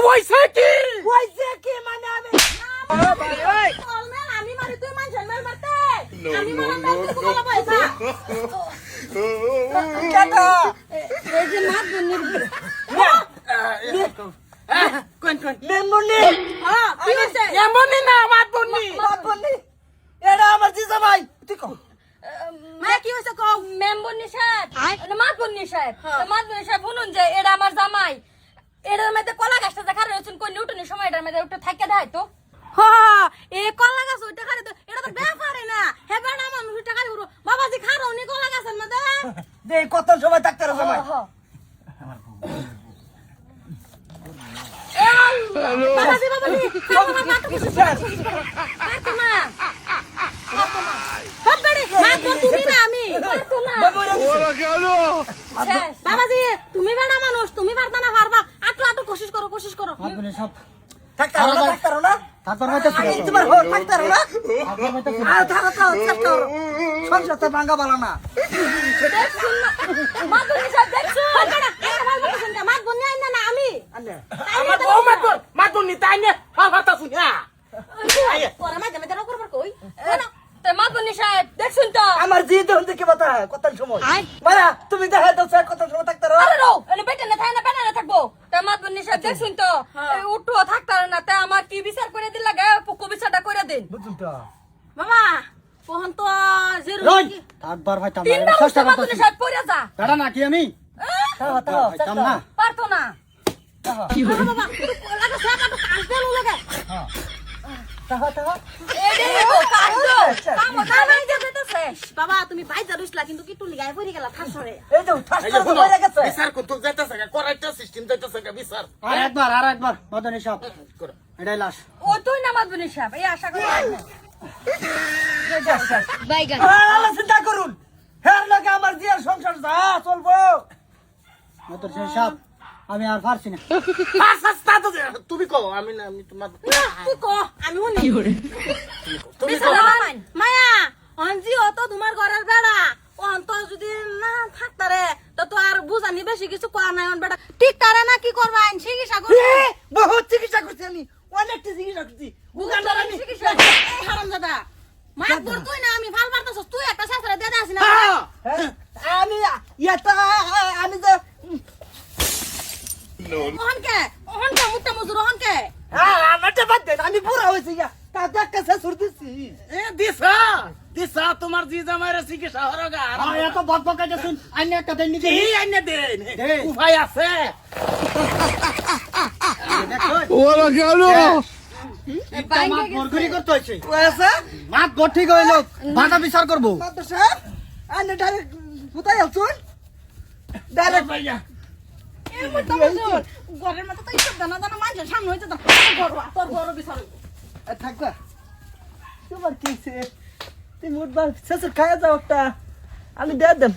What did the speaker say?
কইছে কি মানে আমি আমি মারি তুই মানুষের মেল মারতে আমি মারাম না তুই বলা পয়সা কেটা এই যে মাত বন্নির কোন মেমনি হ্যাঁ কি হইছে এমনই না মাত বন্নি বাপনি এটা আমার জিজা ভাই তুই কো মা কি হইছে কও মেম বন্নি সাহেব এটা মাত বন্নি সাহেব মাত বন্নি সাহেব শুনুন যে এটা আমার জামাই এটার মধ্যে কলা গাছটা দেখা রয়েছেন কোন নিউটনের সময় এটার মধ্যে উঠে থাকে দেয় তো হ্যাঁ এ কলা গাছ ওইটা খারে তো এটা তো ব্যাপারে না হেবা না মানুষ ওইটা খারে উড়ো বাবাজি খারো নি কলা গাছের মধ্যে দে কত সময় থাকতে রে সময় বাবাজি বাবাজি খাও না মাত কিছু পারতো না সব বেড়ে মাত তুমি না আমি পারতো না বাবাজি তুমি বেড়া মানুষ তুমি পারতা না পারবা আটু আটু কোশিশ করো আপনি সব থাকতে রো না তারপর হয়তো তোমার হোক থাকতে রো না আর থাকো তো চেষ্টা করো সংসারতে ভাঙা বালা না দেখছুন না মাত বনি সব দেখছুন বেড়া এটা ভালো বলছেন কা মাত বনি আইনা না আমি আমার বউ মাত বন্নি তাই না কথা শুনি ওরা মাঝে মাঝে করবার কই তে মাত বনি সাহেব দেখছুন তো আমার জি দেন দেখে বাতা কত সময় মারা তুমি দেখা দাও স্যার কত সময় থাকতে রো আরে রো এনে বেটা না থাই না বেটা না থাকবো তে মাত বনি সাহেব দেখছুন তো উঠো থাকতার না তে আমার কি বিচার করে দিলা গে পুকু বিচারটা করে দেন বুঝুন তো বাবা কোহন তো জিরো রই একবার ভাই তাম তিনটা চেষ্টা মাত বনি করতেছি সাহেব পড়ে যা বেড়া না কি আমি তাও তাম না পারতো না কি হলো বাবা লাগা সাকা তো কাজ দেন লাগে তাও এডে তো কাজ দাও কাম না নাই যেতেছে বাবা তুমি বাইজা রইছলা কিন্তু কি তুই গায় পড়ে গেলা থাসরে এই যে ঠাস করে পড়ে গেছে বিচার করতে যাইতাছে করাইটা সিস্টেম যাইতাছে বিচার আর একবার মদনী সাহেব এটাই লাশ ও তুই না মাত বনি সাহেব এই আশা করি বাইগা আল্লাহ চিন্তা করুন হ্যাঁ লাগে আমার জিয়ার সংসার যা চলবো মদনী সাহেব আমি আর পারছি না তুমি কও আমি না আমি তোমার তুই কো আমি শুনি তুমি মায়া অনজি অত তোমার ঘরের বেড়া অন্ত যদি না থাকতারে তো আর বুঝানি বেশি কিছু করা নাই অন বেড়া ঠিক তারে না কি করবা আইন চিকিৎসা করবে বহুত চিকিৎসা করছি আমি অনেক চিকিৎসা করছি উগান্ডার আমি চিকিৎসা হারামজাদা মাত বল তুই না আমি ভাল পারতাছস তুই একটা শাস্ত্র দে দাস না আমি এটা আমি যে ওহনকে মুত্তা মজুর ওহনকে আমারটা বাদ দেন আমি পুরা হয়েছি তা দেখা শেষ দিছি দিশা তোমার জি জামাইরা চিকিৎসা হরগা এত বক বকাইতে শুন আইনে একটা দেন নিতে এই আইনে দেন দে। উপায় আছে মাত বরগুরি করতে হইছে আছে মাত বর ঠিক হইল বাটা বিচার করব মাত্র স্যার আমি ডাইরেক্ট কোথায় আছুন ডাইরেক্ট ভাইয়া এ মুত্তা মজুর ঘরের মতো তো ইসব দানা দানা মানুষের সামনে হইতে দাও তোর বড় বিচার থাকবা তোমার কি তুমি উঠবার শেষের খাওয়া যাও একটা আমি দিয়ে দেন